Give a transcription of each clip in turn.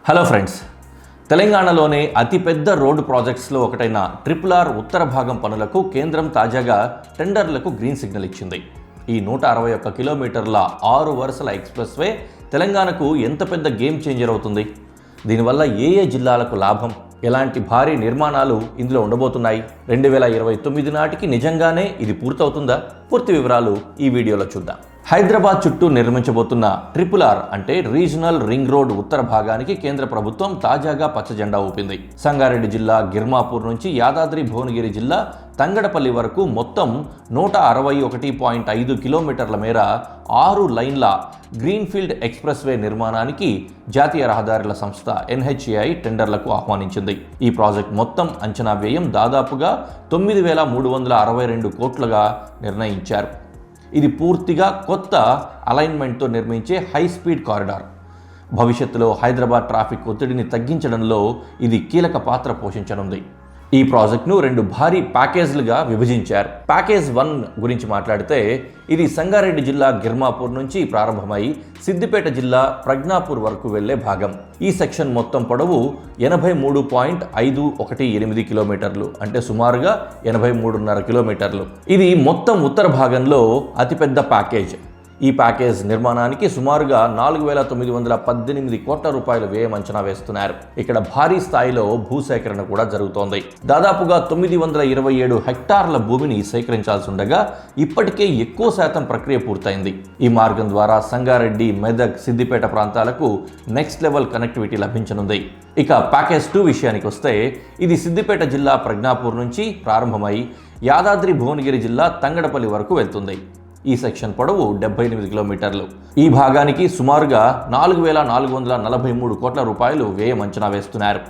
Hello friends, తెలంగాణలోనే అతిపెద్ద road ప్రాజెక్ట్స్లో ఒకటైన RRR ఉత్తర భాగం పనులకు కేంద్రం తాజాగా టెండర్లకు గ్రీన్ సిగ్నల్ ఇచ్చింది. ఈ 161 కిలోమీటర్ల 6 వరుసల ఎక్స్ప్రెస్ వే తెలంగాణకు ఎంత పెద్ద గేమ్ చేంజర్ అవుతుంది? దీనివల్ల ఏ జిల్లాలకు లాభం, ఎలాంటి భారీ నిర్మాణాలు ఇందులో ఉండబోతున్నాయి? 2029 నాటికి నిజంగానే ఇది పూర్తవుతుందా? పూర్తి వివరాలు ఈ వీడియోలో చూద్దాం. హైదరాబాద్ చుట్టూ నిర్మించబోతున్న RRR అంటే రీజనల్ రింగ్ రోడ్ ఉత్తర భాగానికి కేంద్ర ప్రభుత్వం తాజాగా పచ్చజెండా ఊపింది. సంగారెడ్డి జిల్లా గిర్మాపూర్ నుంచి యాదాద్రి భువనగిరి జిల్లా తంగడపల్లి వరకు మొత్తం 161.5 కిలోమీటర్ల మేర 6 లైన్ల గ్రీన్ఫీల్డ్ ఎక్స్ప్రెస్ వే నిర్మాణానికి జాతీయ రహదారుల సంస్థ NHAI టెండర్లకు ఆహ్వానించింది. ఈ ప్రాజెక్ట్ మొత్తం అంచనా వ్యయం దాదాపుగా 9,362 కోట్లుగా నిర్ణయించారు. ఇది పూర్తిగా కొత్త అలైన్మెంట్తో నిర్మించే హై స్పీడ్ కారిడార్. భవిష్యత్తులో హైదరాబాద్ ట్రాఫిక్ ఒత్తిడిని తగ్గించడంలో ఇది కీలక పాత్ర పోషించనుంది. ఈ ప్రాజెక్టును 2 భారీ ప్యాకేజీలుగా విభజించారు. ప్యాకేజ్ 1 గురించి మాట్లాడితే ఇది సంగారెడ్డి జిల్లా గిర్మాపూర్ నుంచి ప్రారంభమై సిద్దిపేట జిల్లా ప్రజ్ఞాపూర్ వరకు వెళ్లే భాగం. ఈ సెక్షన్ మొత్తం పొడవు 83.518 కిలోమీటర్లు, అంటే సుమారుగా 83.5 కిలోమీటర్లు. ఇది మొత్తం ఉత్తర భాగంలో అతిపెద్ద ప్యాకేజ్. ఈ ప్యాకేజ్ నిర్మాణానికి సుమారుగా 4,918 కోట్ల రూపాయల వ్యయం అంచనా వేస్తున్నారు. ఇక్కడ భారీ స్థాయిలో భూసేకరణ కూడా జరుగుతోంది. దాదాపుగా 927 హెక్టార్ల భూమిని సేకరించాల్సి ఉండగా ఇప్పటికే ఎక్కువ శాతం ప్రక్రియ పూర్తయింది. ఈ మార్గం ద్వారా సంగారెడ్డి, మెదక్, సిద్దిపేట ప్రాంతాలకు నెక్స్ట్ లెవెల్ కనెక్టివిటీ లభించనుంది. ఇక ప్యాకేజ్ 2 విషయానికి వస్తే ఇది సిద్దిపేట జిల్లా ప్రజ్ఞాపూర్ నుంచి ప్రారంభమై యాదాద్రి భువనగిరి జిల్లా తంగడపల్లి వరకు వెళ్తుంది. ఈ సెక్షన్ పొడవు 78 కిలోమీటర్లు. ఈ భాగానికి సుమారుగా 4,443 కోట్ల రూపాయలు వ్యయం అంచనా వేస్తున్నారు.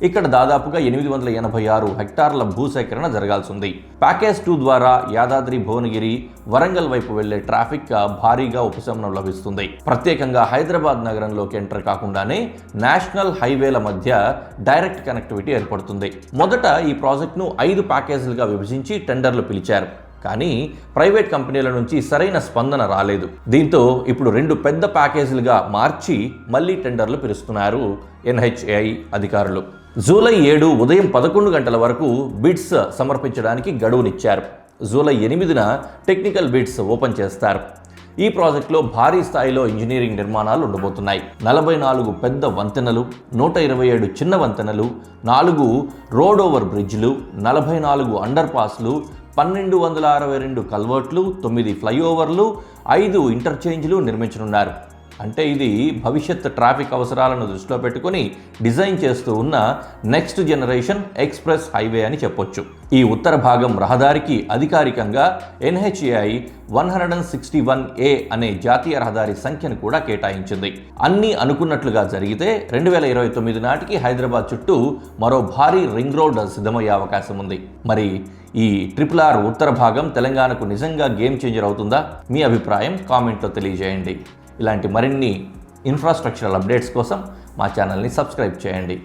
ఇక్కడ దాదాపుగా 886 హెక్టార్ల భూసేకరణ జరగాల్సి ఉంది. ప్యాకేజ్ 2 ద్వారా యాదాద్రి భువనగిరి, వరంగల్ వైపు వెళ్లే ట్రాఫిక్ భారీగా ఉపశమనం లభిస్తుంది. ప్రత్యేకంగా హైదరాబాద్ నగరంలోకి ఎంటర్ కాకుండానే నేషనల్ హైవేల మధ్య డైరెక్ట్ కనెక్టివిటీ ఏర్పడుతుంది. మొదట ఈ ప్రాజెక్టును 5 ప్యాకేజీలుగా విభజించి టెండర్లు పిలిచారు. కానీ ప్రైవేట్ కంపెనీల నుంచి సరైన స్పందన రాలేదు. దీంతో ఇప్పుడు 2 పెద్ద ప్యాకేజీలుగా మార్చి మళ్లీ టెండర్లు పిలుస్తున్నారు NHAI అధికారులు. జూలై 7 ఉదయం 11 గంటల వరకు బిడ్స్ సమర్పించడానికి గడువునిచ్చారు. జూలై 8న టెక్నికల్ బిడ్స్ ఓపెన్ చేస్తారు. ఈ ప్రాజెక్టులో భారీ స్థాయిలో ఇంజనీరింగ్ నిర్మాణాలు ఉండబోతున్నాయి. 44 పెద్ద వంతెనలు, 127 చిన్న వంతెనలు, 4 రోడ్ ఓవర్ బ్రిడ్జ్లు, 44 అండర్ పాస్లు, 1262 కల్వర్ట్లు, 9 ఫ్లైఓవర్లు, 5 ఇంటర్చేంజ్లు నిర్మించనున్నారు. అంటే ఇది భవిష్యత్ ట్రాఫిక్ అవసరాలను దృష్టిలో పెట్టుకుని డిజైన్ చేస్తూ ఉన్న నెక్స్ట్ జనరేషన్ ఎక్స్ప్రెస్ హైవే అని చెప్పొచ్చు. ఈ ఉత్తర భాగం రహదారికి అధికారికంగా NHAI 161A అనే జాతీయ రహదారి సంఖ్యను కూడా కేటాయించింది. అన్నీ అనుకున్నట్లుగా జరిగితే 2029 నాటికి హైదరాబాద్ చుట్టూ మరో భారీ రింగ్ రోడ్ సిద్ధమయ్యే అవకాశం ఉంది. మరి ఈ RRR ఉత్తర భాగం తెలంగాణకు నిజంగా గేమ్ చేంజర్ అవుతుందా? మీ అభిప్రాయం కామెంట్లో తెలియజేయండి. ఇలాంటి మరిన్ని ఇన్ఫ్రాస్ట్రక్చరల్ అప్డేట్స్ కోసం మా ఛానల్ని సబ్స్క్రైబ్ చేయండి.